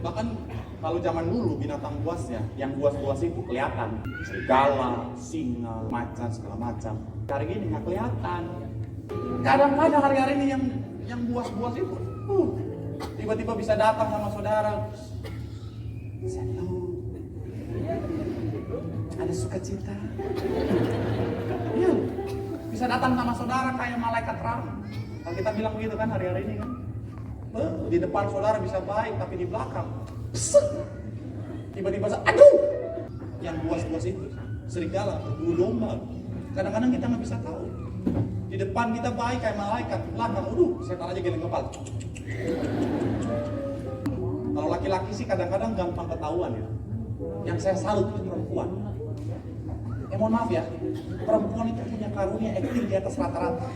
Bahkan kalau zaman dulu binatang buasnya, yang buas-buas itu kelihatan. Serigala, singa, macan, segala macam. Hari ini nggak kelihatan. Kadang-kadang hari-hari ini yang buas-buas itu, tiba-tiba bisa datang sama saudara. Shalom. Ada sukacita. Iya, bisa datang sama saudara kayak malaikat rahmat. Kalau kita bilang begitu kan hari-hari ini kan. Di depan saudara bisa baik, tapi di belakang tiba-tiba aduh, yang buas-buas itu serigala, berbulu domba. Kadang-kadang kita nggak bisa tahu. Di depan kita baik kayak malaikat, di belakang, setan aja geleng kepala. Kalau laki-laki sih kadang-kadang gampang ketahuan ya. Yang saya salut itu perempuan. Mohon maaf ya, perempuan itu punya karunia acting di atas rata-rata.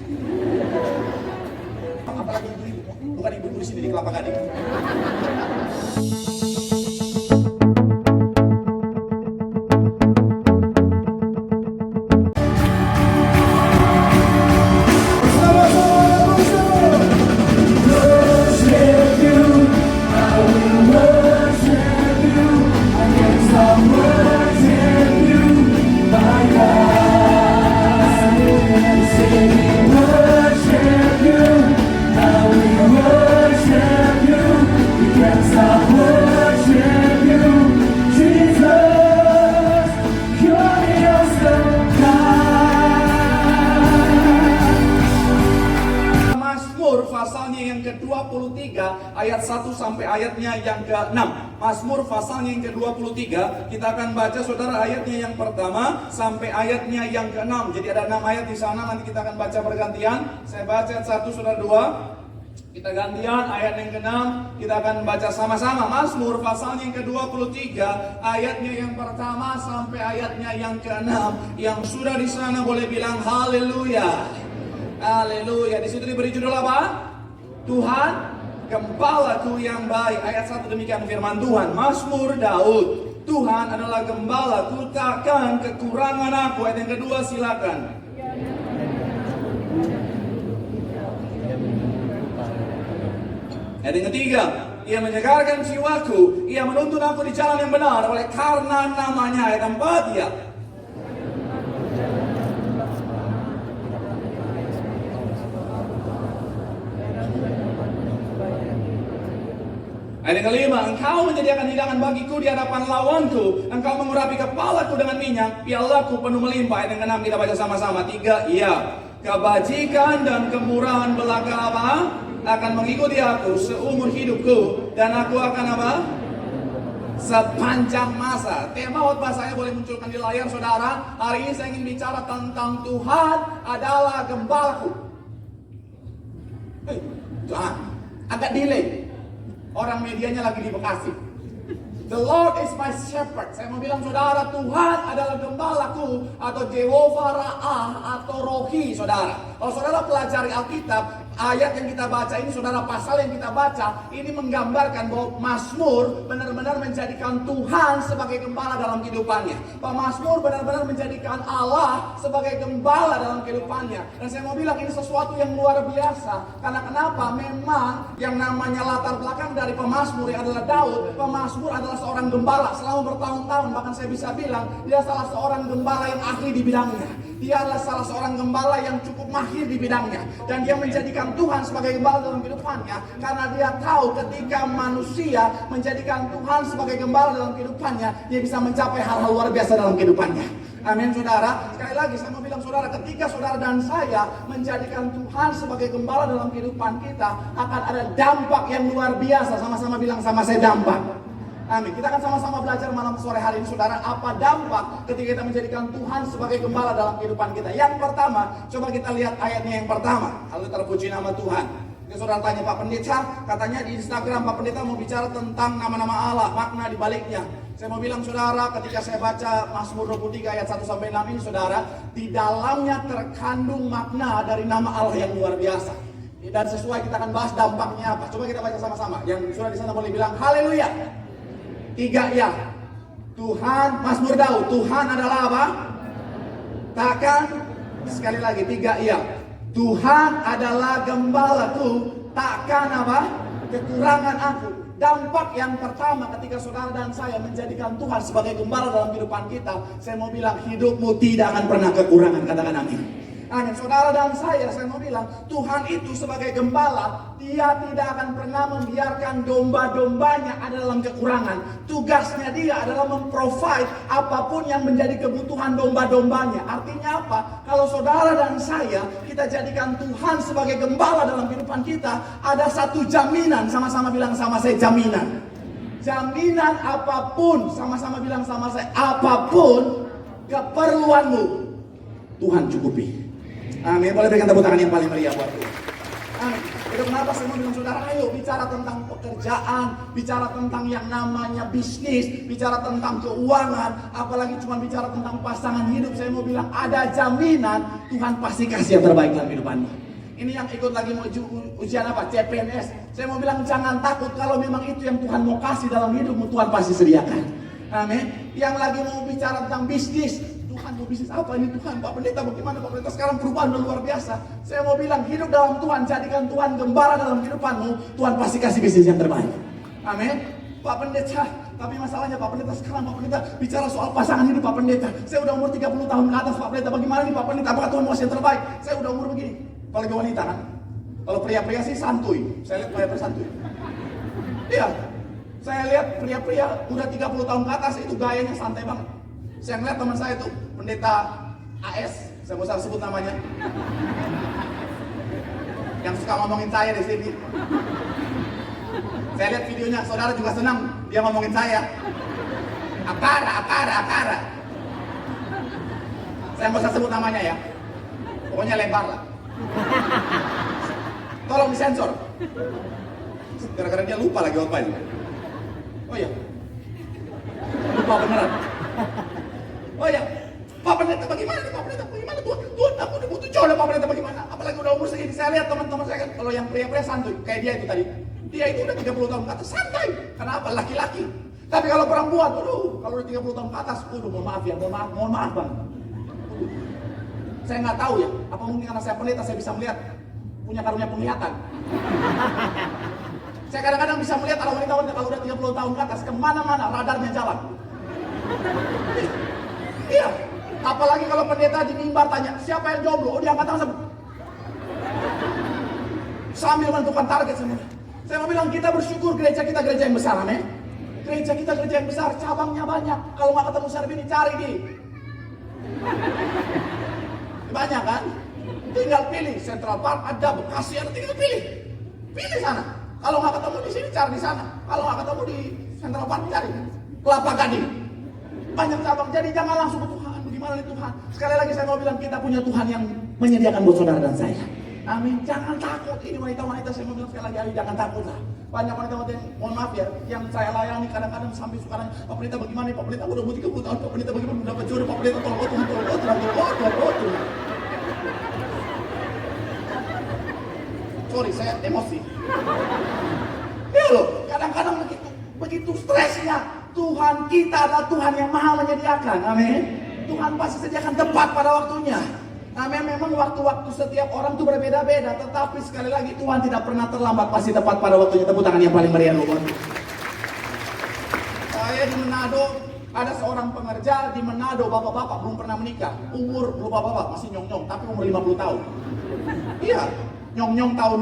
Apalagi ibu-ibu, bukan ibu-ibu di sini di Kelapa Gading. Pasalnya yang ke-23 ayat 1 sampai ayatnya yang ke-6. Mazmur pasalnya yang ke-23, kita akan baca saudara ayatnya yang pertama sampai ayatnya yang ke-6. Jadi ada 6 ayat di sana, nanti kita akan baca bergantian. Saya baca 1, saudara 2. Kita gantian ayat yang ke-6, kita akan baca sama-sama. Mazmur pasalnya yang ke-23 ayatnya yang pertama sampai ayatnya yang ke-6. Yang sudah di sana boleh bilang haleluya. Haleluya. Di situ diberi judul apa? Tuhan gembalaku yang baik. Ayat 1 demikian firman Tuhan. Mazmur Daud. Tuhan adalah gembalaku, takkan kekurangan aku. Ayat yang kedua silakan. Ayat yang ketiga, ia menyegarkan jiwaku, ia menuntun aku di jalan yang benar oleh karena namanya. Ayat 4 ya. Ayat yang kelima, engkau menyediakan hidangan bagiku di hadapan lawanku, engkau mengurapi kepalaku dengan minyak, pialaku penuh melimpah. Ayat yang keenam kita baca sama-sama. 3, iya, kebajikan dan kemurahan belaka apa? Akan mengikuti aku seumur hidupku, dan aku akan apa? Sepanjang masa. Tema khotbah saya boleh munculkan di layar saudara. Hari ini saya ingin bicara tentang Tuhan adalah gembalaku. Jangan, agak delay. Orang medianya lagi di Bekasi. The Lord is my shepherd. Saya mau bilang saudara, Tuhan adalah gembalaku, atau Jehovah Ra'ah, atau Rohi saudara. Kalau saudara pelajari Alkitab, ayat yang kita baca ini saudara, pasal yang kita baca ini menggambarkan bahwa Mazmur benar-benar menjadikan Tuhan sebagai gembala dalam kehidupannya. Mazmur benar-benar menjadikan Allah sebagai gembala dalam kehidupannya. Dan saya mau bilang ini sesuatu yang luar biasa. Karena kenapa? Memang yang namanya latar belakang dari pemazmur yang adalah Daud, pemazmur adalah seorang gembala selama bertahun-tahun. Bahkan saya bisa bilang dia salah seorang gembala yang ahli di bidangnya. Dia adalah salah seorang gembala yang cukup mahir di bidangnya. Dan dia menjadikan Tuhan sebagai gembala dalam kehidupannya. Karena dia tahu ketika manusia menjadikan Tuhan sebagai gembala dalam kehidupannya, dia bisa mencapai hal-hal luar biasa dalam kehidupannya. Amin saudara. Sekali lagi saya mau bilang saudara, ketika saudara dan saya menjadikan Tuhan sebagai gembala dalam kehidupan kita, akan ada dampak yang luar biasa. Sama-sama bilang sama saya, dampak. Amin. Kita akan sama-sama belajar malam sore hari ini saudara, apa dampak ketika kita menjadikan Tuhan sebagai gembala dalam kehidupan kita. Yang pertama, coba kita lihat ayatnya yang pertama. Lalu terpuji nama Tuhan. Jadi saudara tanya Pak Pendeta, katanya di Instagram Pak Pendeta mau bicara tentang nama-nama Allah, makna di baliknya. Saya mau bilang saudara, ketika saya baca Mazmur 23 ayat 1 sampai 6 ini saudara, di dalamnya terkandung makna dari nama Allah yang luar biasa. Dan sesuai kita akan bahas dampaknya apa. Coba kita baca sama-sama. Yang sudah di sana boleh bilang haleluya. 3 ya. Tuhan, Mazmur Daud, Tuhan adalah apa? Takkan, sekali lagi 3 ya. Tuhan adalah gembalaku, takkan apa? Kekurangan aku. dampak yang pertama ketika saudara dan saya menjadikan Tuhan sebagai gembala dalam kehidupan kita, saya mau bilang hidupmu tidak akan pernah kekurangan. Katakan amin. Amin. Saudara dan saya mau bilang Tuhan itu sebagai gembala, dia tidak akan pernah membiarkan domba-dombanya ada dalam kekurangan. Tugasnya dia adalah memprovide apapun yang menjadi kebutuhan domba-dombanya. Artinya apa? Kalau saudara dan saya kita jadikan Tuhan sebagai gembala dalam kehidupan kita, ada satu jaminan. Sama-sama bilang sama saya, jaminan. Jaminan apapun, sama-sama bilang sama saya, apapun keperluanmu Tuhan cukupi. Amin. Boleh berikan tepuk tangan yang paling meriah buat Tuhan. Amin. Itu kenapa saya mau bilang saudara, ayo bicara tentang pekerjaan, bicara tentang yang namanya bisnis, bicara tentang keuangan, apalagi cuma bicara tentang pasangan hidup. Saya mau bilang ada jaminan Tuhan pasti kasih yang terbaik dalam kehidupanmu. Ini yang ikut lagi mau ujian apa? CPNS. Saya mau bilang jangan takut, kalau memang itu yang Tuhan mau kasih dalam hidupmu, Tuhan pasti sediakan. Amin. Yang lagi mau bicara tentang bisnis, Tuhan mau bisnis apa ini Tuhan? Pak Pendeta bagaimana Pak Pendeta? Sekarang perubahan udah luar biasa. Saya mau bilang hidup dalam Tuhan, jadikan Tuhan gembala dalam kehidupanmu, Tuhan pasti kasih bisnis yang terbaik. Amin. Pak Pendeta, tapi masalahnya Pak Pendeta sekarang Pak Pendeta bicara soal pasangan hidup Pak Pendeta. Saya udah umur 30 tahun ke atas Pak Pendeta. Bagaimana nih Pak Pendeta? Apakah Tuhan mau kasih yang terbaik? Saya udah umur begini. Apalagi wanita kan. Kalau pria-pria sih santuy. Saya lihat pria-pria santuy. Iya. Saya lihat pria-pria udah 30 tahun ke atas itu gayanya santai banget. Saya ngeliat teman saya tuh, pendeta AS, saya mau sebut namanya, yang suka ngomongin saya di sini. Saya lihat videonya, saudara juga senang dia ngomongin saya. Akara. Saya mau sebut namanya ya, pokoknya lebar lah. Tolong disensor. Gara-gara dia lupa lagi apa ini. Oh iya, lupa beneran. Oh ya, Pak Pendeta bagaimana nih Pak Pendeta? Bagaimana Tuhan aku udah butuh jodoh Pak Pendeta bagaimana? Apalagi udah umur segini. Saya lihat teman-teman saya kan, kalau yang pria-pria santuy, kayak dia itu tadi. Dia itu udah 30 tahun ke atas, santai. Kenapa? Laki-laki. Tapi kalau perempuan, kalau udah 30 tahun ke atas, mohon maaf ya, mohon maaf bang. Saya nggak tahu ya, apa mungkin karena saya pendeta saya bisa melihat, punya karunia penglihatan. Saya kadang-kadang bisa melihat kalau wanita-wanita kalau udah 30 tahun ke atas, kemana-mana radarnya jalan. Iya, apalagi kalau pendeta di mimbar tanya, siapa yang jomblo? Oh, dia angkat tangan sambil menentukan target semua. Saya mau bilang kita bersyukur gereja kita gereja yang besar, amin. Gereja kita gereja yang besar, cabangnya banyak. Kalau nggak ketemu Serbi ini cari di. Banyak kan? Tinggal pilih, Central Park ada, Bekasi ada, tinggal pilih. Pilih sana. Kalau nggak ketemu di sini cari di sana. Kalau nggak ketemu di Central Park cari Kelapa Gading. Banyak cabang, jadi jangan langsung ke Tuhan. Bagaimana nih Tuhan? Sekali lagi saya mau bilang kita punya Tuhan yang menyediakan buat saudara dan saya. Amin. Jangan takut. Ini wanita-wanita saya mau bilang sekali lagi, ayo jangan takut lah. Banyak wanita-wanita yang, mohon maaf ya, yang saya layani kadang-kadang sampai sekarang, Pak Pendeta bagaimana nih Pak Pendeta? Udah mau 30 tahun, Pak Pendeta bagaimana mendapat jodoh? Pak Pendeta tolong Tuhan. Sorry, saya emosi. Ya loh, kadang-kadang begitu stresnya. Tuhan kita adalah Tuhan yang maha menyediakan, amin. Tuhan pasti sediakan tepat pada waktunya. Amin. Memang waktu-waktu setiap orang itu berbeda-beda, tetapi sekali lagi Tuhan tidak pernah terlambat, pasti tepat pada waktunya. Tepuk tangan yang paling meriah loh. Saya di Manado, ada seorang pengerja di Manado, bapak-bapak belum pernah menikah. Umur lupa bapak masih nyong-nyong, tapi umur 50 tahun. Iya, nyong-nyong tahun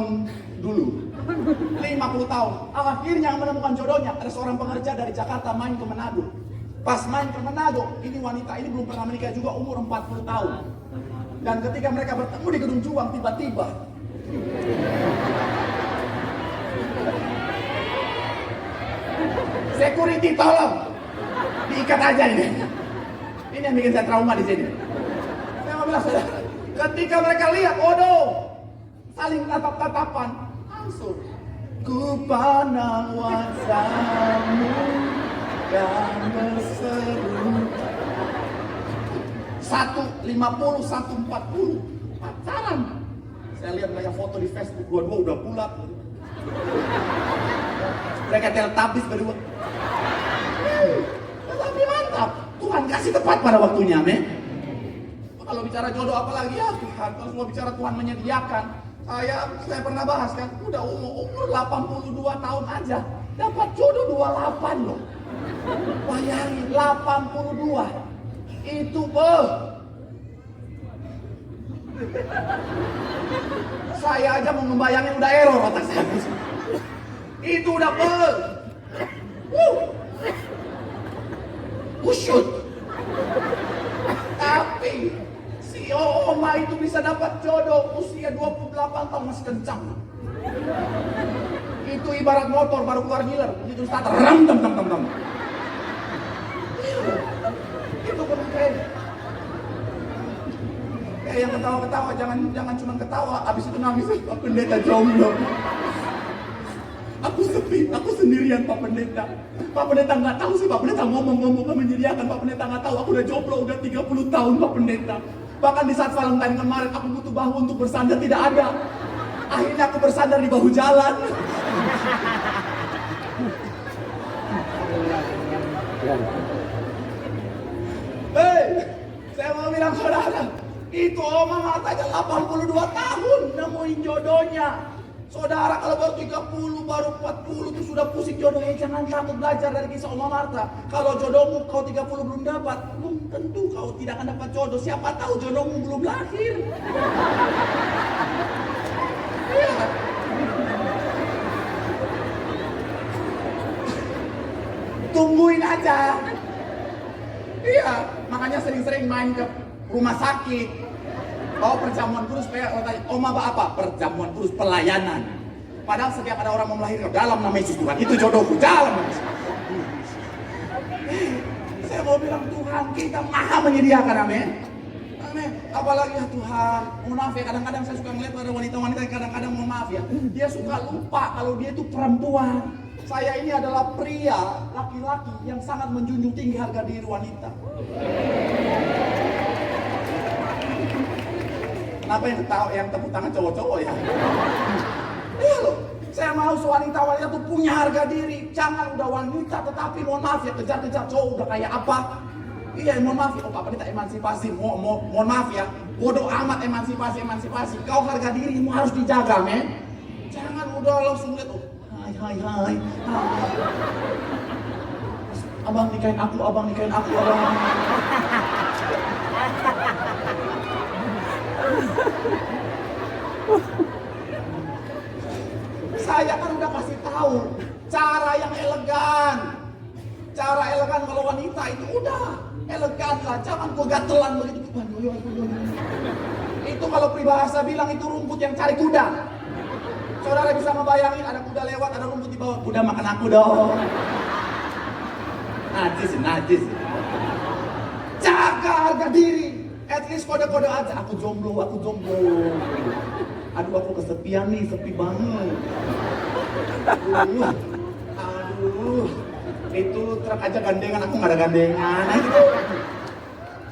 dulu. 50 tahun. Akhirnya menemukan jodohnya. Ada seorang pengerja dari Jakarta main ke Manado. Pas main ke Manado, ini wanita ini belum pernah menikah juga, umur 40 tahun. Dan ketika mereka bertemu di Gedung Juang, tiba-tiba security tolong diikat aja ini. Ini yang bikin saya trauma di sini. Saya mau bilang saudara, ketika mereka lihat, waduh, saling tatap-tatapan, langsung ku pandang wajahmu dan berseru 150, 140 pacaran. Saya lihat mereka foto di Facebook, dua-dua udah bulat. Mereka teletabis berdua. Tetapi mantap, Tuhan kasih tepat pada waktunya, amin. Kalau bicara jodoh apalagi ya Tuhan, kalau semua bicara Tuhan menyediakan. Saya pernah bahas kan, udah umur 82 tahun aja. dapat jodoh 28 loh. Bayangin 82. Itu saya aja mau membayangin udah error otak saya. Itu udah Usyut. Tapi si Oma itu bisa dapat jodoh usia 28 tahun masih kencang. Itu ibarat motor baru keluar dealer, itu starter ram tam tam tam tam. Itu keren. Kayak yang ketawa-ketawa, jangan cuma ketawa, abis itu nangis. Pak Pendeta jomblo. Aku sepi, aku sendirian Pak Pendeta. Pak Pendeta nggak tahu sih, Pak Pendeta ngomong menyediakan. Pak Pendeta nggak tahu, aku udah jomblo udah 30 tahun Pak Pendeta. Bahkan di saat Valentine kemarin aku butuh bahu untuk bersandar, tidak ada. Akhirnya aku bersandar di bahu jalan. Hei, saya mau bilang saudara, itu Oma matanya 82 tahun nemuin jodohnya. Saudara kalau baru 30, baru 40 itu sudah pusing jodohnya. Jangan takut belajar dari kisah Oma Marta. Kalau jodohmu kau 30 belum dapat, belum tentu kau tidak akan dapat jodoh. Siapa tahu jodohmu belum lahir. Iya. Tungguin aja. Iya, makanya sering-sering main ke rumah sakit. Bawa perjamuan kudus, Oma apa? Perjamuan kudus pelayanan. Padahal setiap ada orang mau melahirkan, dalam nama Yesus Tuhan, itu jodohku, dalam nama Yesus. Saya mau bilang Tuhan kita maha menyediakan, amin. Amin. Apalagi ya Tuhan, mohon maaf ya, kadang-kadang saya suka melihat ada wanita-wanita yang kadang-kadang mohon maaf ya, dia suka lupa kalau dia itu perempuan. Saya ini adalah pria, laki-laki yang sangat menjunjung tinggi harga diri wanita. Kenapa yang ketawa, yang tepuk tangan cowok-cowok ya? Iya loh, saya mau wanita-wanita tuh punya harga diri. Jangan udah wanita tetapi mohon maaf ya, kejar-kejar cowok udah kayak apa. Iya mohon maaf ya, Pak Pendeta emansipasi, mohon maaf ya, bodoh amat emansipasi. Kau harga dirimu harus dijaga men. Jangan udah langsung lihat, hai. Abang nikahin aku. Saya kan udah kasih tahu cara yang elegan. Cara elegan kalau wanita itu udah elegan lah, jangan gua gatelan begitu. Itu kalau peribahasa bilang itu rumput yang cari kuda. Saudara bisa ngebayangin ada kuda lewat, ada rumput di bawah, kuda makan aku dong. Najis. Jaga harga diri. At least kode-kode aja, aku jomblo. Aduh aku kesepian nih, sepi banget. Aduh, itu truk aja gandengan, aku gak ada gandengan.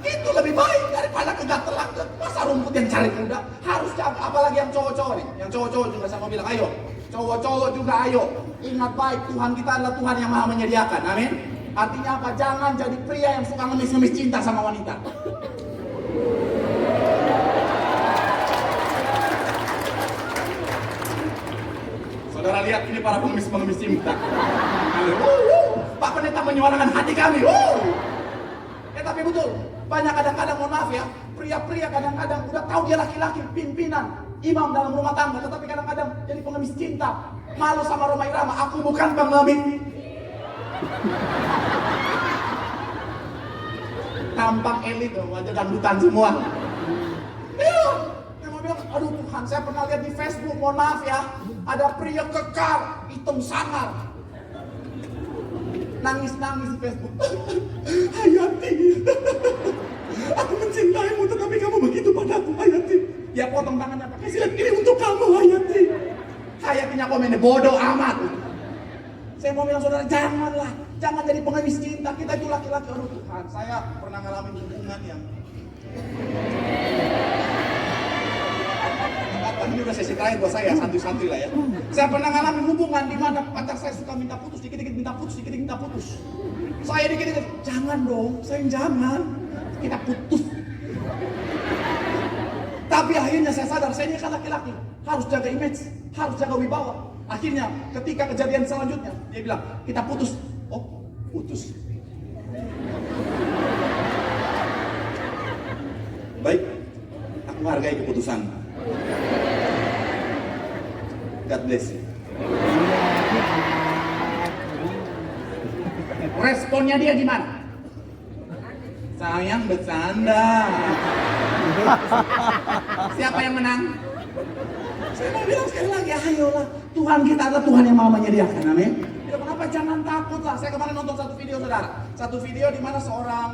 Itu lebih baik daripada kegatelan. Masa rumput yang cari kuda harus jaga, apalagi yang cowok-cowok nih. Yang cowok-cowok juga sama bilang, ayo. Cowok-cowok juga ayo. Ingat baik, Tuhan kita adalah Tuhan yang maha menyediakan. Amin. Artinya apa? Jangan jadi pria yang suka ngemis-ngemis cinta sama wanita. Saudara lihat ini para pengemis-pengemis cinta. Pak Pendeta menyuarakan hati kami. Tapi betul, banyak kadang-kadang mohon maaf ya, pria-pria kadang-kadang udah tahu dia laki-laki, pimpinan, imam dalam rumah tangga, tetapi kadang-kadang jadi pengemis cinta. Malu sama Roma Irama, aku bukan pengemis. Tampang elit, wajah dangdutan semua. Iya, yang mau bilang, aduh Tuhan, saya pernah lihat di Facebook, mohon maaf ya, ada pria kekar, hitam sangar, nangis-nangis di Facebook. Hayati, aku mencintaimu, tetapi kamu begitu padaku, Hayati. Ya potong tangannya pakai silet, ini untuk kamu, Hayati. Hayatinya komennya bodoh amat. Saya mau bilang saudara, jangan jadi pengemis cinta. Kita itu laki-laki. Aduh Tuhan, saya pernah ngalamin hubungan yang ini udah sesi terakhir buat saya, santuy-santuy lah ya. Saya pernah ngalamin hubungan di mana pacar saya suka minta putus, dikit-dikit minta putus. Saya dikit-dikit, jangan dong, jangan. Kita putus. Tapi akhirnya saya sadar, saya ini kan laki-laki, harus jaga image, harus jaga wibawa. Akhirnya ketika kejadian selanjutnya, dia bilang, kita putus. Oh, putus. Baik, aku menghargai keputusan. God bless you. Responnya dia gimana? Sayang bercanda. Siapa yang menang? Saya mau bilang sekali lagi, ayolah. Tuhan kita adalah Tuhan yang mau menyediakan, amin. Kenapa jangan takut lah. Saya kemarin nonton satu video, saudara. Satu video di mana seorang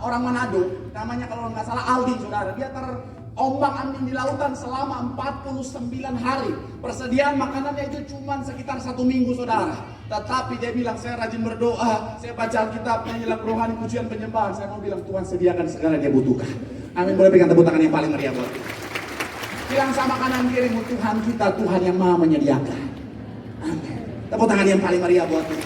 orang Manado, namanya kalau nggak salah Aldi, saudara. Dia terombang-ambing di lautan selama 49 hari. Persediaan makanannya itu cuma sekitar 1 minggu, saudara. Tetapi dia bilang, saya rajin berdoa, saya baca Alkitab, menyelam rohani, pujian penyembahan. Saya mau bilang, Tuhan sediakan segala dia butuhkan. Amin. Boleh berikan tepuk tangan yang paling meriah buat kita. Bilang sama kanan kirimu, Tuhan kita Tuhan yang maha menyediakan. Amin. Tepuk tangan yang paling meriah buat kita.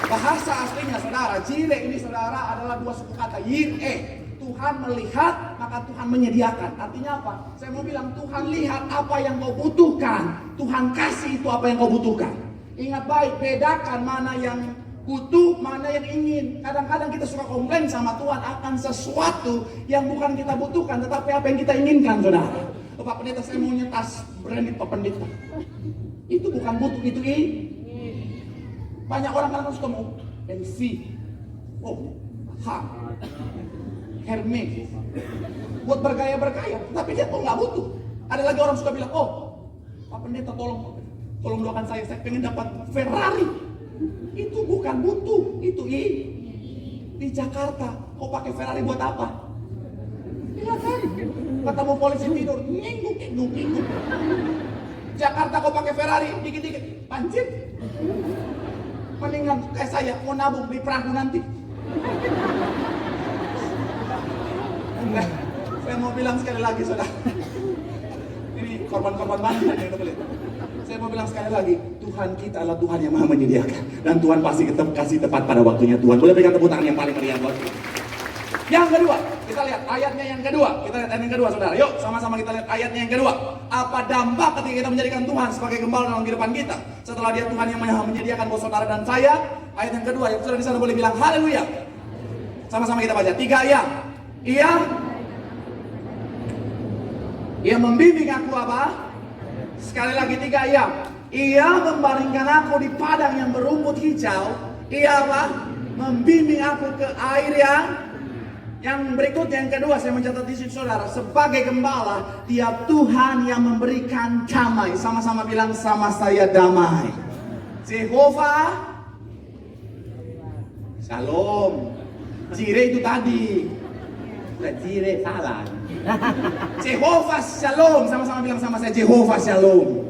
Bahasa aslinya, saudara, jire ini, saudara, adalah 2 suku kata, yir'e. Tuhan melihat, maka Tuhan menyediakan. Artinya apa? Saya mau bilang, Tuhan lihat apa yang kau butuhkan. Tuhan kasih itu apa yang kau butuhkan. Ingat baik, bedakan mana yang butuh, mana yang ingin. Kadang-kadang kita suka komplain sama Tuhan akan sesuatu yang bukan kita butuhkan, tetapi apa yang kita inginkan, saudara. Oh, Pak Pendeta, saya mau nyetas branded Pak Pendeta. Itu bukan butuh, itu banyak orang kadang suka mau LV, oh, Hermes, buat bergaya-bergaya, tapi dia tuh nggak butuh. Ada lagi orang suka bilang, oh, Pak Pendeta tolong doakan saya pengen dapat Ferrari. Itu bukan butuh, itu di Jakarta. Kau pakai Ferrari buat apa? Iya kan? Ketemu polisi tidur, ngingung. Jakarta kau pakai Ferrari, dikit-dikit, pancit. Mendingan kayak saya, mau nabung di perahu nanti. Enggak, saya mau bilang sekali lagi, saudara. Ini korban-korban mana yang udah beli? Saya mau bilang sekali lagi, Tuhan kita adalah Tuhan yang maha menyediakan. Dan Tuhan pasti kasih tepat pada waktunya Tuhan. Boleh berikan tepuk tangan yang paling meriah buat kita. Yang kedua, kita lihat ayatnya yang kedua. Kita lihat ayat yang kedua, saudara. Yuk, sama-sama kita lihat ayatnya yang kedua. Apa dampak ketika kita menjadikan Tuhan sebagai gembala dalam kehidupan kita? Setelah dia Tuhan yang maha menyediakan buat saudara dan saya. Ayat yang kedua, yang sudah di sana boleh bilang haleluya. Sama-sama kita baca. 3 ayat. Ia membimbing aku apa? Sekali lagi 3 ayat. Ia membaringkan aku di padang yang berumput hijau. Ia apa? Membimbing aku ke air yang berikutnya, yang kedua, saya mencatat di sini, saudara. Sebagai gembala, tiap Tuhan yang memberikan damai. Sama-sama bilang sama saya, damai. Jehovah Shalom. Jire itu tadi. Jire salah. Jehovah Shalom. Sama-sama bilang sama saya, Jehovah Shalom.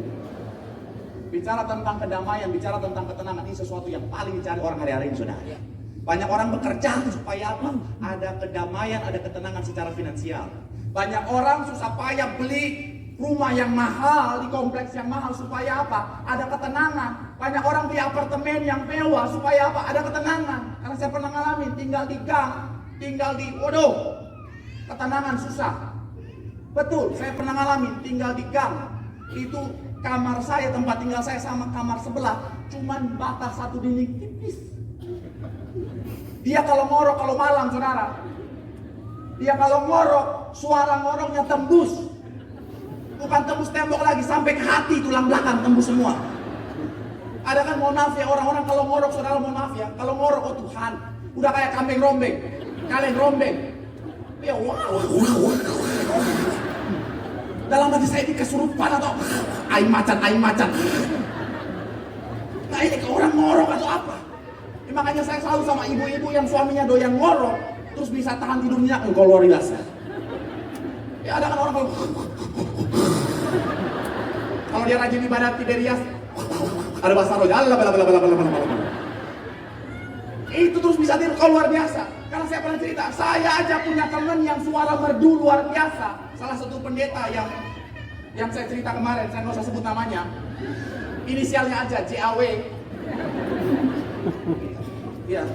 Bicara tentang kedamaian, bicara tentang ketenangan, ini sesuatu yang paling dicari orang hari-hari ini, saudara. Banyak orang bekerja supaya apa? Ada kedamaian, ada ketenangan secara finansial. Banyak orang susah payah beli rumah yang mahal, di kompleks yang mahal, supaya apa? Ada ketenangan. Banyak orang beli apartemen yang mewah, supaya apa? Ada ketenangan. Karena saya pernah ngalamin, tinggal di gang, ketenangan susah. Betul, saya pernah ngalamin, tinggal di gang. Itu kamar saya, tempat tinggal saya sama kamar sebelah, cuman batas 1 dinding tipis. Dia kalau ngorok, kalau malam, saudara, dia kalau ngorok, suara ngoroknya tembus. Bukan tembus tembok lagi, sampai ke hati, tulang belakang tembus semua. Ada kan, mohon maaf ya, orang-orang kalau ngorok, saudara, mohon maaf ya, kalau ngorok, oh Tuhan, udah kayak kambing rombeng, kaleng rombeng. Ya wow. Dalam hati saya ini kesurupan atau aing macan. Nah ini ke orang ngorok atau apa? Makanya saya selalu sama ibu-ibu yang suaminya doyan ngorok, terus bisa tahan tidurnya, kalau luar biasa. Ya ada kan orang kalau dia rajin ibadat Tiberias, ada bahasa roh, itu terus bisa tidur, kalau luar biasa. Karena saya pernah cerita, saya aja punya teman yang suara merdu luar biasa. Salah satu pendeta yang saya cerita kemarin, saya nggak usah sebut namanya, inisialnya aja, JAW. Ya,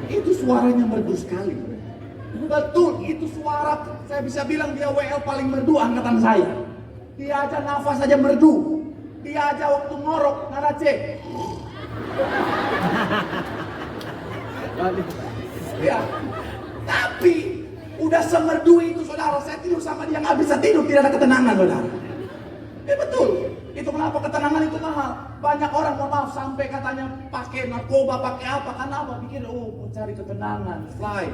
itu suaranya merdu sekali. Betul, itu suara, saya bisa bilang dia WL paling merdu angkatan saya. Dia aja nafas aja merdu. Dia aja waktu ngorok, nana cek. Ya, tapi udah semerdu itu saudara, saya tidur sama dia nggak bisa tidur, tidak ada ketenangan saudara. Betul. Itu kenapa ketenangan itu mahal. Banyak orang mohon maaf sampai katanya pakai narkoba, pakai apa, karena apa? Pikir mau cari ketenangan, fly.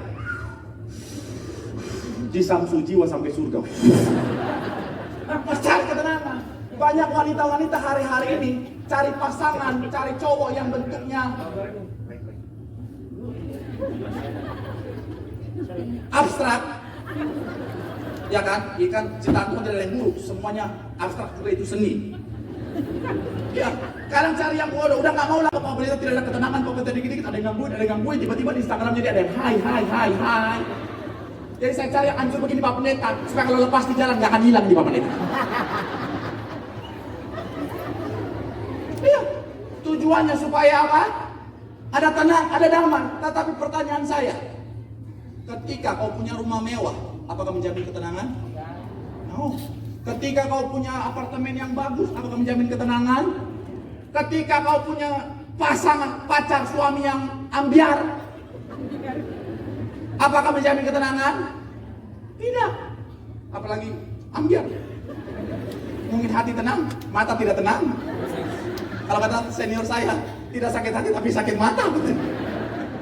Jisamsu jiwa sampai surga. Cari ketenangan. Banyak wanita-wanita hari-hari ini cari pasangan, cari cowok yang bentuknya abstrak. Ya kan? Ikan ciptaan Tuhan tidak ada yang buruk, semuanya abstrak juga itu seni. Ya, kadang cari yang bodoh, udah nggak mau lah ke pemerintah, tidak ada ketenangan, pemerintah dikit-dikit ada yang gangguin, tiba-tiba di Instagram jadi ada yang hai. Jadi saya cari yang hancur begini Pak Pendeta, supaya kalau lepas di jalan nggak akan hilang di Pak Pendeta. Iya, tujuannya supaya apa? Ada tenang, ada damai. Tetapi pertanyaan saya, ketika kau punya rumah mewah, apakah menjamin ketenangan? No. Ketika kau punya apartemen yang bagus, apakah menjamin ketenangan? Ketika kau punya pasangan, pacar, suami yang ambiar, apakah menjamin ketenangan? Tidak. Apalagi ambiar. Mungkin hati tenang, mata tidak tenang. Kalau kata senior saya, tidak sakit hati tapi sakit mata. Betul.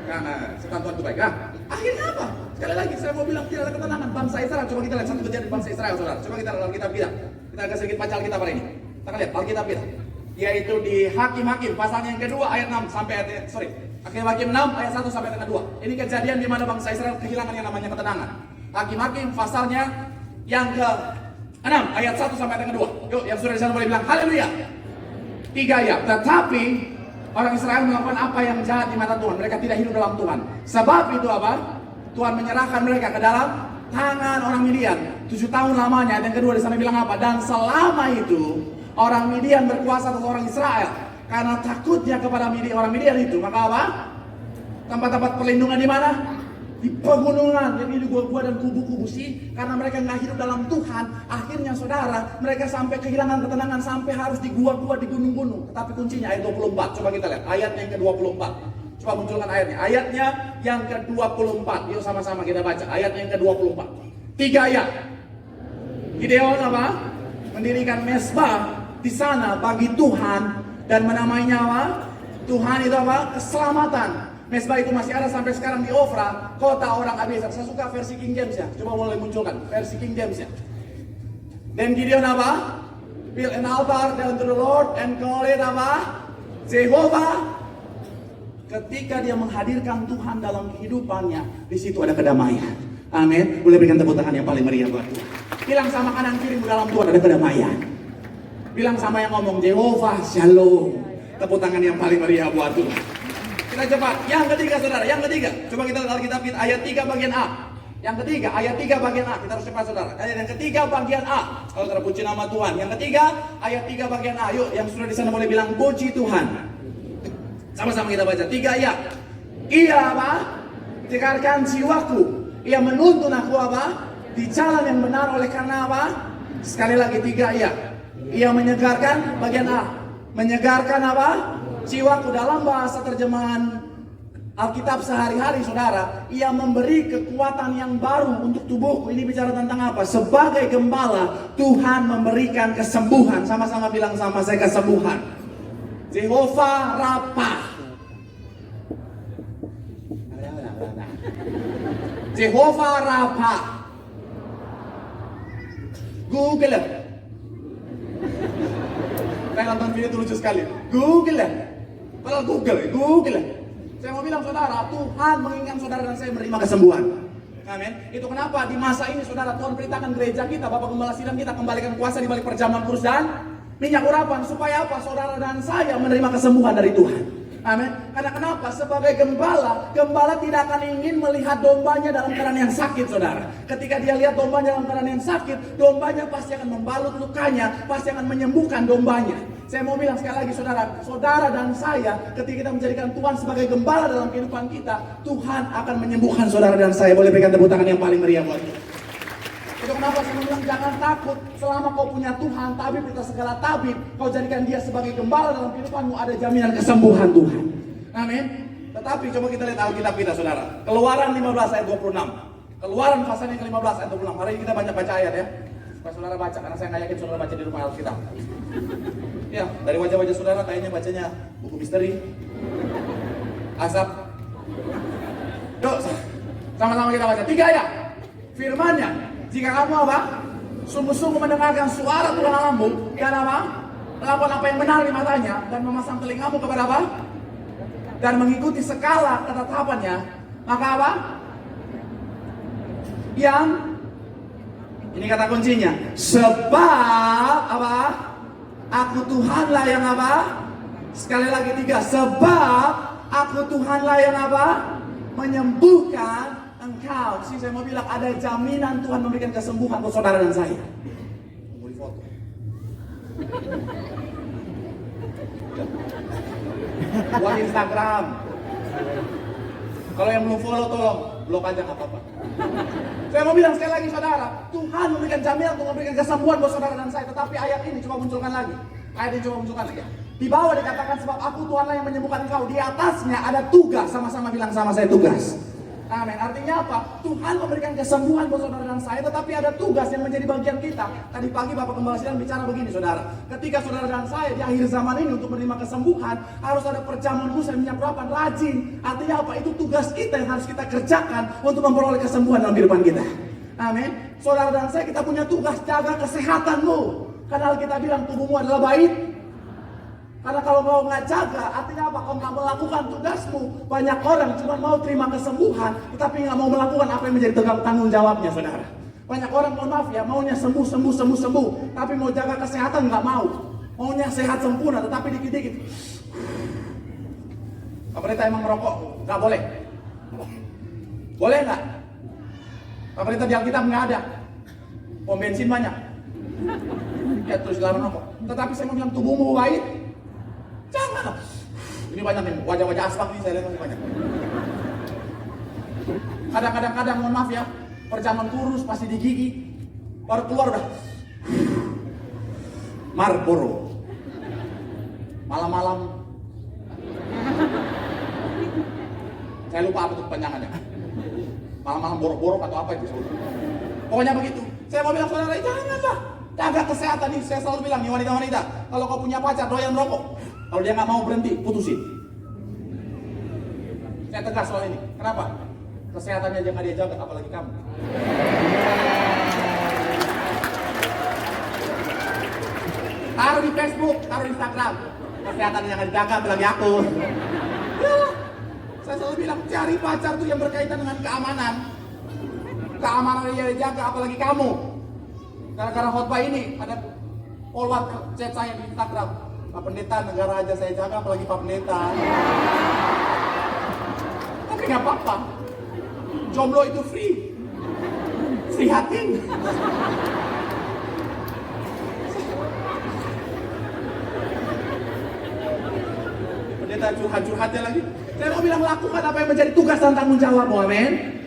Karena setan Tuhan itu baik. Nah, akhirnya apa? Sekali lagi saya mau bilang tidak ada ketenangan bangsa Israel. Coba kita lihat satu kejadian bangsa Israel, saudara. Coba kita lihat Alkitab kita. Kita agak sedikit baca Alkitab hari ini. Kita lihat Alkitab kita. Yaitu di Hakim-Hakim pasalnya yang kedua ayat 6 sampai Hakim-Hakim 6 ayat 1 sampai ayat 2. Ini kejadian di mana bangsa Israel kehilangan yang namanya ketenangan. Hakim-Hakim pasalnya yang ke-6 ayat 1 sampai ayat 2. Yuk, yang sudah di sana boleh bilang haleluya. 3 ayat. Tetapi orang Israel melakukan apa yang jahat di mata Tuhan. Mereka tidak hidup dalam Tuhan. Sebab itu apa? Tuhan menyerahkan mereka ke dalam tangan orang Midian 7 tahun lamanya. Yang kedua di sana bilang apa? Dan selama itu orang Midian berkuasa atas orang Israel. Karena takutnya kepada orang Midian itu, maka apa? Tempat-tempat perlindungan di mana? Di pegunungan, jadi di gua-gua dan kubu-kubu sih. Karena mereka nggak hidup dalam Tuhan, akhirnya saudara, mereka sampai kehilangan ketenangan sampai harus di gua-gua, di gunung-gunung. Tetapi kuncinya ayat 24. Coba kita lihat ayatnya yang ke-24. Coba munculkan ayatnya. Ayatnya yang ke-24. Yuk sama-sama kita baca. Ayatnya yang ke-24. 3 ayat. Gideon apa? Mendirikan mesbah di sana bagi Tuhan dan menamainya apa? Tuhan itu apa? Keselamatan. Mesbah itu masih ada sampai sekarang di Ofra, kota orang Abiezer. Saya suka versi King James ya. Coba boleh munculkan versi King James ya. Dan Gideon apa? Build an altar unto the Lord and call it apa? Jehovah. Ketika dia menghadirkan Tuhan dalam kehidupannya, di situ ada kedamaian. Amin. Boleh berikan tepuk tangan yang paling meriah buat Tuhan. Bilang sama kanan kiri dalam Tuhan ada kedamaian. Bilang sama yang ngomong Jehovah Shalom. Tepuk tangan yang paling meriah buat Tuhan. Kita coba yang ketiga saudara, yang ketiga. Coba kita lihat Alkitab ayat 3 bagian A. Yang ketiga, ayat 3 bagian A. Kita harus cepat saudara. Ayat yang ketiga bagian A. Kalau saudara puji nama Tuhan. Yang ketiga, ayat 3 bagian A. Yuk, yang sudah di sana boleh bilang puji Tuhan. Sama-sama kita baca 3 ayat. Ia apa? Tegarkan jiwaku. Ia menuntun aku apa? Di jalan yang benar oleh karena apa? Sekali lagi 3 ayat. Ia menyegarkan bagian A. Menyegarkan apa? Jiwaku. Dalam bahasa terjemahan Alkitab sehari-hari saudara, ia memberi kekuatan yang baru untuk tubuhku. Ini bicara tentang apa? Sebagai gembala, Tuhan memberikan kesembuhan. Sama-sama bilang sama saya kesembuhan. Jehovah Rafa. Jehovah Rafa. Google. Saya nonton video itu lucu sekali. Google. Padahal Google. Saya mau bilang saudara, Tuhan menginginkan saudara dan saya menerima kesembuhan. Amin. Itu kenapa di masa ini saudara Tuhan perintahkan gereja kita, Bapak Gembala Sidang kita kembalikan kuasa di balik perjamuan kurus dan minyak urapan. Supaya apa? Saudara dan saya menerima kesembuhan dari Tuhan. Amin. Karena kenapa? Sebagai gembala tidak akan ingin melihat dombanya dalam keadaan yang sakit, saudara. Ketika dia lihat dombanya dalam keadaan yang sakit, dombanya pasti akan membalut lukanya, pasti akan menyembuhkan dombanya. Saya mau bilang sekali lagi saudara dan saya, ketika kita menjadikan Tuhan sebagai gembala dalam kehidupan kita, Tuhan akan menyembuhkan saudara dan saya. Boleh berikan tepuk tangan yang paling meriah buat kita. Itu kenapa saya bilang jangan takut. Selama kau punya Tuhan, tabib kita segala tabib, kau jadikan dia sebagai gembala dalam kehidupanmu, ada jaminan kesembuhan Tuhan. Amin. Tetapi coba kita lihat Alkitab kita, saudara. Keluaran 15 ayat 26. Keluaran pasal yang ke-15 ayat 26. Hari ini kita banyak baca ayat ya. Supaya saudara baca, karena saya nggak yakin saudara baca di rumah Alkitab. Ya, dari wajah-wajah saudara kayaknya bacanya buku misteri, asap. Yuk, sama-sama kita baca. 3 ayat. Firman-Nya, jika kamu apa? Sungguh-sungguh mendengarkan suara Tuhan Allahmu dan apa? Melakukan apa yang benar di matanya dan memasang telingamu kepada apa? Dan mengikuti segala ketetapannya, maka apa? Yang ini kata kuncinya. Sebab apa? Aku Tuhanlah yang apa? Sekali lagi 3. Sebab aku Tuhanlah yang apa? Menyembuhkan engkau. Sih saya mau bilang ada jaminan Tuhan memberikan kesembuhan untuk saudara dan saya. Mau di foto. Buat Instagram. Kalau yang belum follow tolong blok aja nggak apa-apa. Saya mau bilang sekali lagi saudara, Tuhan memberikan jaminan untuk memberikan kesembuhan buat saudara dan saya. Tetapi ayat ini coba munculkan lagi. Ayat ini coba munculkan lagi. Di bawah dikatakan sebab aku Tuhanlah yang menyembuhkan engkau. Di atasnya ada tugas, sama-sama bilang sama saya tugas. Amin. Artinya apa? Tuhan memberikan kesembuhan buat saudara dan saya, tetapi ada tugas yang menjadi bagian kita. Tadi pagi Bapak Gembala Sidang bicara begini, saudara. Ketika saudara dan saya di akhir zaman ini untuk menerima kesembuhan, harus ada perjamuan khusus dan minyak urapan rajin. Artinya apa? Itu tugas kita yang harus kita kerjakan untuk memperoleh kesembuhan dalam kehidupan kita. Amin. Saudara dan saya kita punya tugas jaga kesehatanmu. Karena kita bilang tubuhmu adalah baik. Karena kalau kau nggak jaga, artinya apa? Kau nggak melakukan tugasmu. Banyak orang cuma mau terima kesembuhan, tetapi nggak mau melakukan apa yang menjadi tanggung jawabnya, saudara. Banyak orang, mohon maaf ya, maunya sembuh, tapi mau jaga kesehatan nggak mau. Maunya sehat sempurna, tetapi dikit-dikit. Pemerintah emang merokok? Nggak boleh. Boleh nggak? Pemerintah di Alkitab nggak ada. Pom bensin banyak. Ya terus dilarang rokok. Tetapi saya mau bilang tubuhmu baik. Jangan. Ini banyak nih, wajah-wajah aspak nih saya lihat masih banyak. Kadang-kadang mohon maaf ya, perjamuan kurus pasti digigit, baru keluar udah Marlboro. Malam-malam saya lupa apa itu kepanjangannya. Malam-malam borok-borok atau apa itu. Pokoknya begitu. Saya mau bilang saudara, janganlah. Jaga kesehatan nih, saya selalu bilang nih wanita-wanita, kalau kau punya pacar doyan rokok, kalau dia nggak mau berhenti, putusin. Saya tegas soal ini. Kenapa? Kesehatannya jangan dia jaga, apalagi kamu. Taruh di Facebook, taruh di Instagram. Kesehatannya jangan dijaga, apalagi aku. Ya, saya selalu bilang cari pacar tuh yang berkaitan dengan keamanan. Keamanan dia dijaga, apalagi kamu. Gara-gara khotbah ini ada polwat chat saya di Instagram. Pak Pendeta, negara aja saya jaga, apalagi Pak Pendeta. Tapi nggak apa-apa. Jomblo itu free. Free hati. Pendeta curhat-curhatnya lagi. Saya mau bilang lakukan apa yang menjadi tugas dan tanggung jawabmu, amin.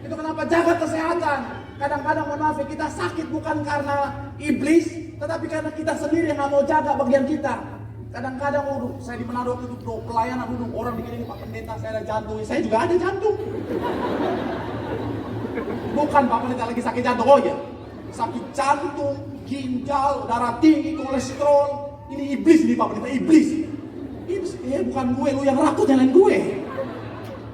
Itu kenapa jaga kesehatan. Kadang-kadang mohon maaf ya, kita sakit bukan karena iblis, tetapi karena kita sendiri yang nggak mau jaga bagian kita. Kadang-kadang saya di Manado itu pelayanan orang dikira Pak Pendeta saya ada jantung, saya juga ada jantung. Bukan Pak Pendeta lagi sakit jantung, oh ya, sakit jantung, ginjal, darah tinggi, kolesterol. Ini iblis nih Pak Pendeta, iblis. Bukan gue, lu yang rakut nyalain gue.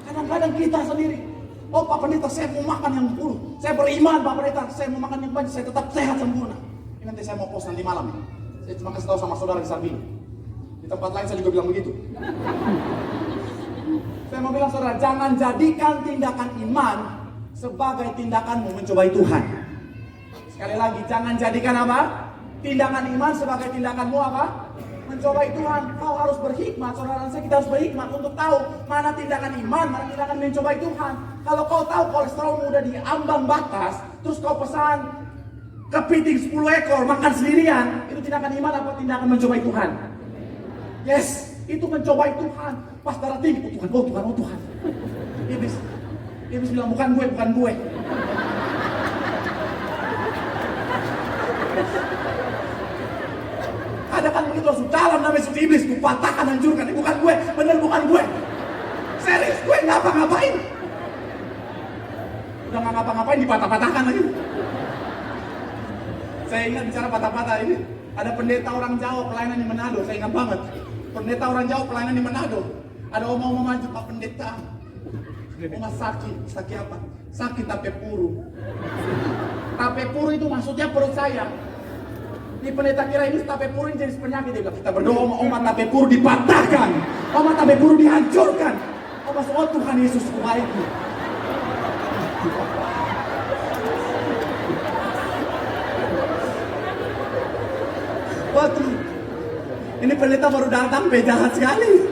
Kadang-kadang kita sendiri. Oh Pak Pendeta, saya mau makan yang 10. Saya beriman Pak Pendeta, saya mau makan yang banyak, saya tetap sehat sempurna. Ini nanti saya mau post nanti malam. Saya cuma kasih tahu sama saudara di Sarbini. Di tempat lain saya juga bilang begitu. Saya mau bilang saudara, jangan jadikan tindakan iman sebagai tindakanmu mencobai Tuhan. Sekali lagi, jangan jadikan apa? Tindakan iman sebagai tindakanmu apa? Mencobai Tuhan. Kau harus berhikmat, saudara saya, kita harus berhikmat untuk tahu mana tindakan iman, mana tindakan mencobai Tuhan. Kalau kau tahu kolesterolmu udah di ambang batas, terus kau pesan kepiting 10 ekor makan sendirian, itu tindakan iman apa tindakan mencobai Tuhan? Yes, itu mencobai Tuhan. Pas darah tinggi, oh Tuhan. Iblis bilang bukan gue. Ada kan begitu langsung dalam namanya suci iblis, ku patahkan, hancurkan. Ini bukan gue, bener bukan gue. Serius, gue ngapa-ngapain. Udah gak ngapa-ngapain, dipatah-patahkan lagi. Saya ingat bicara patah-patah ini. Ada pendeta orang Jawa pelayanan di Manado, saya ingat banget. Pendeta orang Jawa pelayanan di Manado. Ada omong-omong maju, Pak Pendeta. Oma sakit apa? Sakit tape puru. Tape puru itu maksudnya perut saya. Di pendeta kira ini tape puru ini jenis penyakit. Dia bilang, kita berdoa oma tape puru dipatahkan. Oma tape puru dihancurkan. Oma oh Tuhan Yesus kubaiki. Waduh, ini pendeta baru datang, jahat sekali.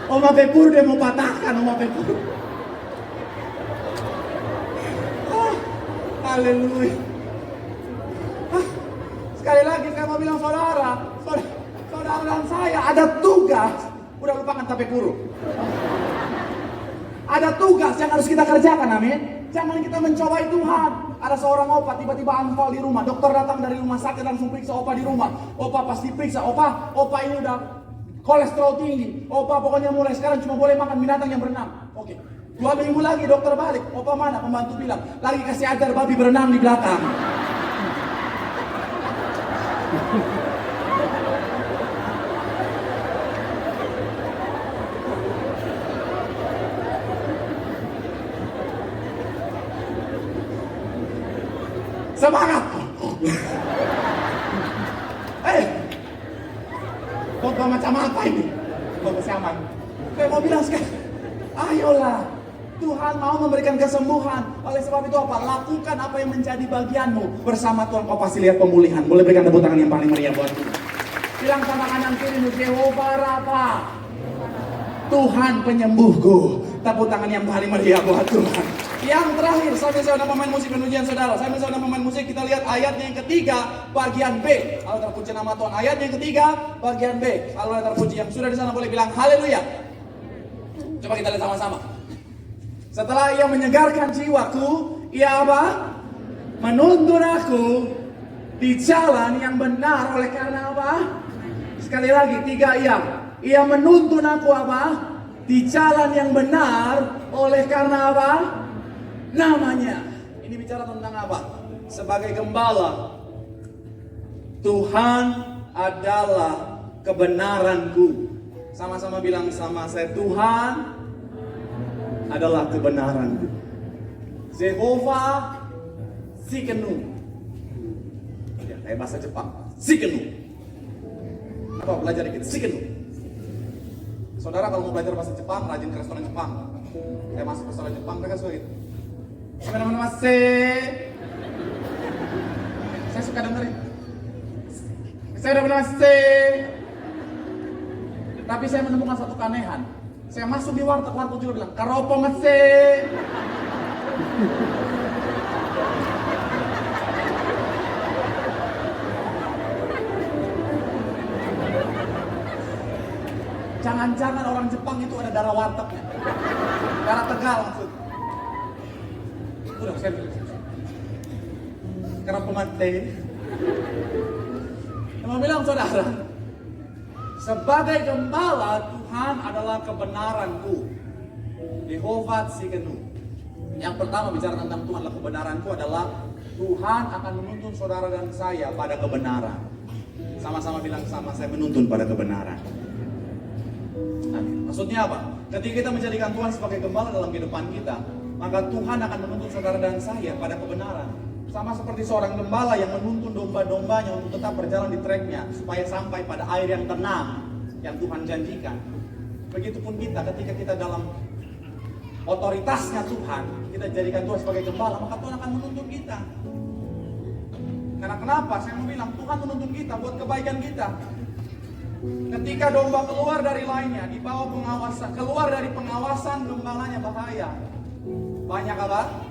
Oma Pepur dia mau patahkan, Oma Pepur. Oh, haleluya. Sekali lagi saya mau bilang saudara dan saya ada tugas. Udah lupakan tape puru. Ada tugas yang harus kita kerjakan, amin. Jangan kita mencobai Tuhan. Ada seorang opa tiba-tiba anfal di rumah. Dokter datang dari rumah sakit langsung periksa opa di rumah. Opa pasti periksa, opa ini udah kolesterol tinggi. Opa pokoknya mulai sekarang cuma boleh makan binatang yang berenang. Oke. 2 minggu lagi dokter balik. Opa mana? Pembantu bilang, lagi kasih ajar babi berenang di belakang. Semangat! Kok macam apa ini? Kok masih aman? Saya mau bilang sekarang, ayolah, Tuhan mau memberikan kesembuhan. Oleh sebab itu apa? Lakukan apa yang menjadi bagianmu. Bersama Tuhan kau pasti lihat pemulihan. Boleh berikan tepuk tangan yang paling meriah buat Tuhan. Bilang sama kanan kirimu, Jehovah Rafa, Tuhan penyembuhku. Tepuk tangan yang paling meriah buat Tuhan. Yang terakhir, saya sudah memain musik penujian saudara. Saya sudah memain musik, kita lihat ayatnya yang ketiga, bagian B. Kalau terpuji nama Tuhan. Ayatnya yang ketiga, bagian B. Kalau terpuji yang sudah di sana boleh bilang haleluya. Coba kita lihat sama-sama. Setelah ia menyegarkan jiwaku, ia apa? Menuntun aku di jalan yang benar. Oleh karena apa? Sekali lagi, 3 ia. Ia menuntun aku apa? Di jalan yang benar. Oleh karena apa? Namanya. Ini bicara tentang apa? Sebagai gembala, Tuhan adalah kebenaranku. Sama-sama bilang sama saya, Tuhan adalah kebenaranku. Jehovah Tsidkenu. Ya, kayak bahasa Jepang. Tsidkenu. Apa belajar dikit? Tsidkenu. Saudara kalau mau belajar bahasa Jepang, rajin ke restoran Jepang. Saya masuk ke restoran Jepang, mereka suka gitu. Saya suka dengerin. Saya udah menamase. Tapi saya menemukan satu keanehan. Saya masuk di warteg juga bilang, karopo mase. Jangan-jangan orang Jepang itu ada darah wartegnya. Darah Tegal maksud. Udah, saya bilang. Karopo mase. Saya mau bilang saudara, sebagai gembala, Tuhan adalah kebenaranku. Jehovah Tsidkenu. Yang pertama bicara tentang Tuhan adalah kebenaranku adalah Tuhan akan menuntun saudara dan saya pada kebenaran. Sama-sama bilang sama, saya menuntun pada kebenaran. Amin. Maksudnya apa? Ketika kita menjadikan Tuhan sebagai gembala dalam kehidupan kita, maka Tuhan akan menuntun saudara dan saya pada kebenaran. Sama seperti seorang gembala yang menuntun domba-dombanya untuk tetap berjalan di treknya supaya sampai pada air yang tenang yang Tuhan janjikan. Begitupun kita, ketika kita dalam otoritasnya Tuhan, kita jadikan Tuhan sebagai gembala, maka Tuhan akan menuntun kita. Karena kenapa? Saya mau bilang Tuhan menuntun kita buat kebaikan kita. Ketika domba keluar dari lainnya, di bawah pengawasan, keluar dari pengawasan gembalanya bahaya. Banyak apa?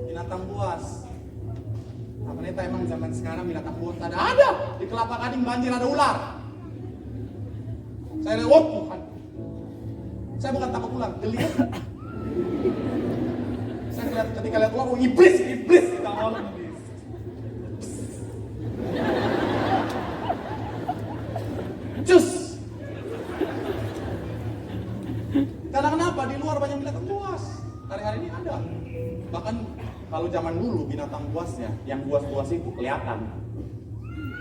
Binatang buas. Nah, ternyata emang zaman sekarang binatang buas ada. Di Kelapa Gading banjir ada ular. Saya lihat, oh Tuhan. Saya bukan takut ular, geli. Saya lihat ketika lihat ular, oh iblis. Karena kenapa? Di luar banyak binatang buas. Hari-hari ini ada. Bahkan kalau zaman dulu binatang buasnya, yang buas-buas itu kelihatan.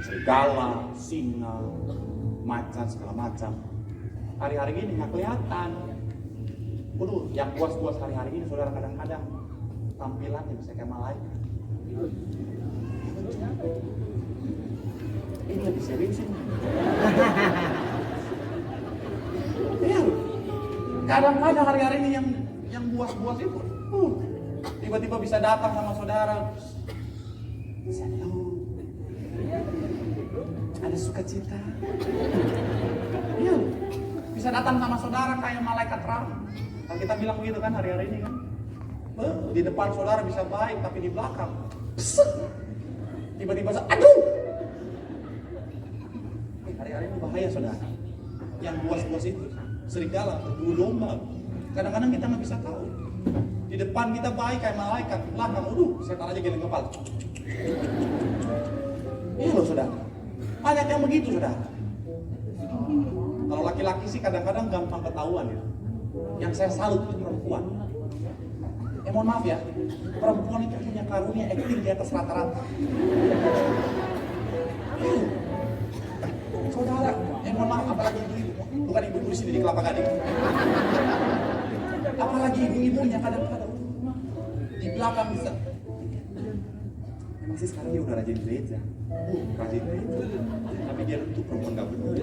Serigala, singa, macan, segala macam. Hari-hari ini nggak kelihatan. Waduh, yang buas-buas hari-hari ini saudara kadang-kadang tampilannya bisa kayak malaikat. Ini lebih serius ini. Iya, kadang-kadang hari-hari ini yang buas-buas itu, tiba-tiba bisa datang sama saudara. Shalom. Ada sukacita. Iya, bisa datang sama saudara kayak malaikat rahmat. Kalau kita bilang begitu kan hari-hari ini kan. Di depan saudara bisa baik, tapi di belakang tiba-tiba aduh. Hari-hari ini bahaya saudara. Yang buas-buas itu serigala, berburu domba. Kadang-kadang kita nggak bisa tahu. Di depan kita baik kayak malaikat, di belakang, setan aja geleng kepala. Iya loh saudara. Banyak yang begitu saudara. Kalau laki-laki sih kadang-kadang gampang ketahuan ya. Yang saya salut itu perempuan. Mohon maaf ya, perempuan itu punya karunia acting di atas rata-rata. Saudara, mohon maaf, apalagi ibu-ibu, bukan ibu-ibu di sini di Kelapa Gading. Apalagi ibu-ibunya kadang-kadang di belakang bisa. Memang sih sekarang dia udah rajin gereja, rajin gereja. Tapi dia itu perempuan gak benar.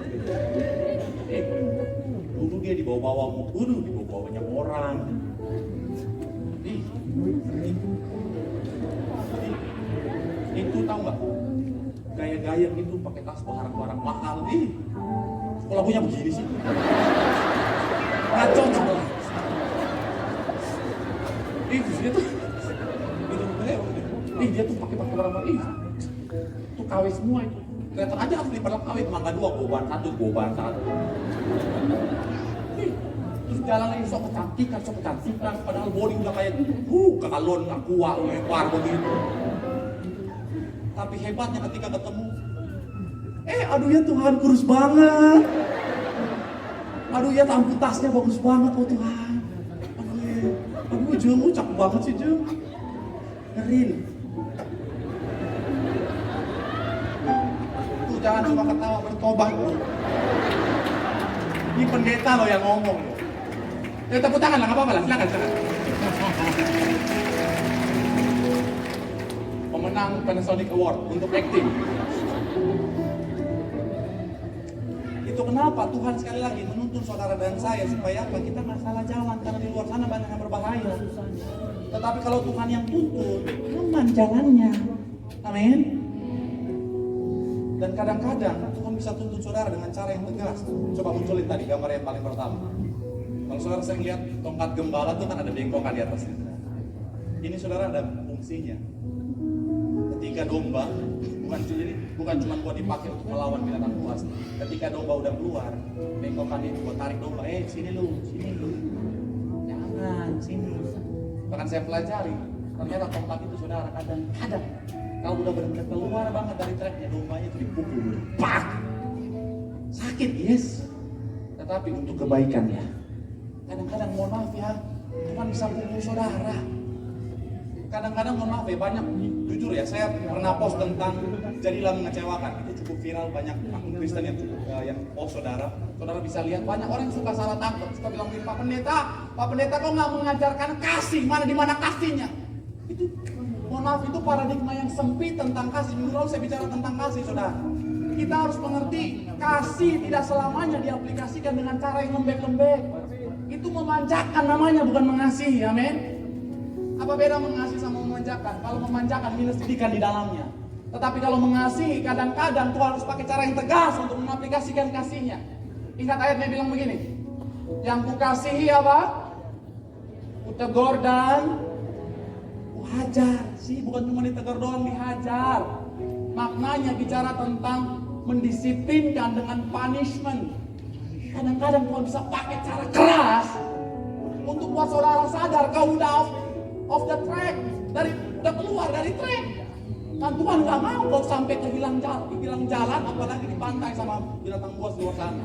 Dulu dia dibawa-bawa dibawa-bawa banyak orang. Itu tahu nggak? Gaya-gaya gitu pakai tas barang-barang mahal. Sekolah punya begini sih. Ngacon sebelah. Dia tuh dia tuh pakai barang-barang itu KW semua itu. Kelihatan aja asli padahal KW mangga 2, goban 1. Terus jalannya sok kecantikan, padahal body udah kayak kekalon, aqua, lebar begitu. Tapi hebatnya ketika ketemu, aduh ya Tuhan kurus banget. Aduh ya tasnya bagus banget oh Tuhan. Aduh Jeng, cakep banget sih Jeng. Ngeril. Tuh jangan cuma ketawa, bertobat loh. Ini pendeta loh yang ngomong loh. Tepuk tangan lah, gak apa-apa lah, silakan. Pemenang Panasonic Award untuk acting. Itu kenapa Tuhan sekali lagi menuntun saudara dan saya supaya apa? Kita nggak salah jalan karena di luar sana banyak yang berbahaya. Tetapi kalau Tuhan yang tuntun, aman jalannya. Amin. Dan kadang-kadang Tuhan bisa tuntun saudara dengan cara yang tegas. Coba munculin tadi gambar yang paling pertama. Kalau saudara sering lihat tongkat gembala itu kan ada bengkokan di atasnya. Ini saudara ada fungsinya. Ketika domba, bukan cuma buat dipakai untuk melawan binatang buas. Ketika domba udah keluar, bengkokan itu buat tarik domba. Sini lu. Jangan, sini. Bahkan saya pelajari, ternyata tongkat itu saudara kadang-kadang kalau udah benar-benar keluar banget dari treknya, dombanya itu dipukul. Pak! Sakit, yes. Tetapi untuk kebaikan ya. Kadang-kadang mohon maaf ya, Tuhan bisa pukul saudara. Kadang-kadang mohon maaf ya, banyak, jujur ya, saya pernah post tentang jadilah mengecewakan. Itu cukup viral, banyak akun Kristen yang post saudara. Saudara bisa lihat banyak orang yang suka salah tangkap, suka bilang, Pak Pendeta kok nggak mengajarkan kasih, di mana kasihnya? Itu, mohon maaf, itu paradigma yang sempit tentang kasih. Minggu lalu saya bicara tentang kasih, saudara. Kita harus mengerti, kasih tidak selamanya diaplikasikan dengan cara yang lembek-lembek. Itu memanjakan namanya, bukan mengasihi, amin. Apa beda mengasihi sama memanjakan? Kalau memanjakan minus didikan di dalamnya. Tetapi kalau mengasihi, kadang-kadang Tuhan harus pakai cara yang tegas untuk mengaplikasikan kasihnya. Ingat ayatnya bilang begini, yang kukasihi apa? Kutegur dan kuhajar. Bukan cuma ditegur doang, dihajar. Maknanya bicara tentang mendisiplinkan dengan punishment. Kadang-kadang Tuhan bisa pakai cara keras untuk buat saudara sadar kau udah off the track, udah keluar dari track. Dan Tuhan nggak mau kau sampai kehilang jalan, apalagi dibantai sama binatang buas di luar sana.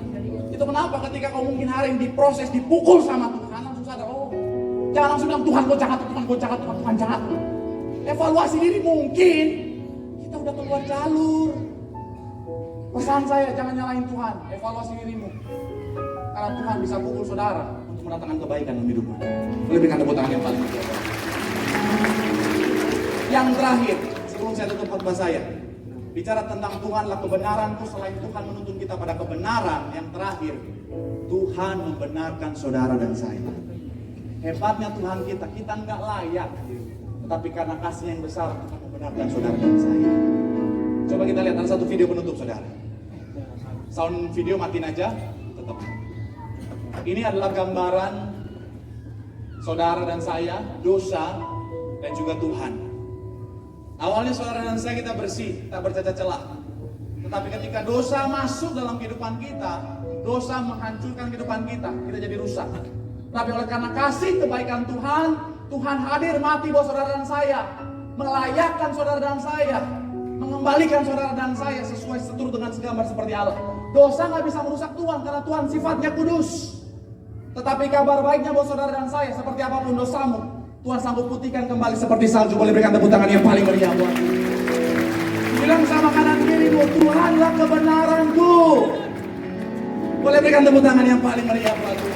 Itu kenapa ketika kau mungkin hari ini diproses, dipukul sama Tuhan, langsung sadar, oh jangan langsung bilang Tuhan kau jahat, Tuhan kau jahat, Tuhan jahat. Evaluasi diri, mungkin kita udah keluar jalur. Pesan saya, jangan nyalahin Tuhan, evaluasi dirimu. Karena Tuhan bisa pukul saudara untuk mendatangkan kebaikan dalam hidupmu. Boleh berikan tepuk tangan yang paling biasa. Yang terakhir, sebelum saya tutup khotbah saya, bicara tentang Tuhanlah kebenaranku, selain Tuhan menuntun kita pada kebenaran, yang terakhir, Tuhan membenarkan saudara dan saya. Hebatnya Tuhan kita nggak layak, tetapi karena kasih yang besar, Tuhan membenarkan saudara dan saya. Coba kita lihat, ada satu video penutup saudara. Sound video matiin aja, tetap. Ini adalah gambaran saudara dan saya, dosa, dan juga Tuhan. Awalnya saudara dan saya kita bersih, tak bercacat celah. Tetapi ketika dosa masuk dalam kehidupan kita, dosa menghancurkan kehidupan kita jadi rusak. Tapi oleh karena kasih kebaikan Tuhan, Tuhan hadir mati buat saudara dan saya, melayakkan saudara dan saya, mengembalikan saudara dan saya sesuai seturut dengan segambar seperti Allah. Dosa nggak bisa merusak Tuhan karena Tuhan sifatnya kudus. Tetapi kabar baiknya buat saudara dan saya, seperti apapun dosamu, Tuhan sanggup putihkan kembali seperti salju. Boleh berikan tepuk tangan yang paling meriah buat bilang sama kanan kirimu, Tuhanlah kebenaranku. Boleh berikan tepuk tangan yang paling meriah buat Tuhan.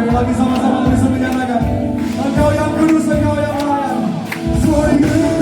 Lagi sama-sama bisa menyatakan Engkau yang kudus, Engkau yang layak. For you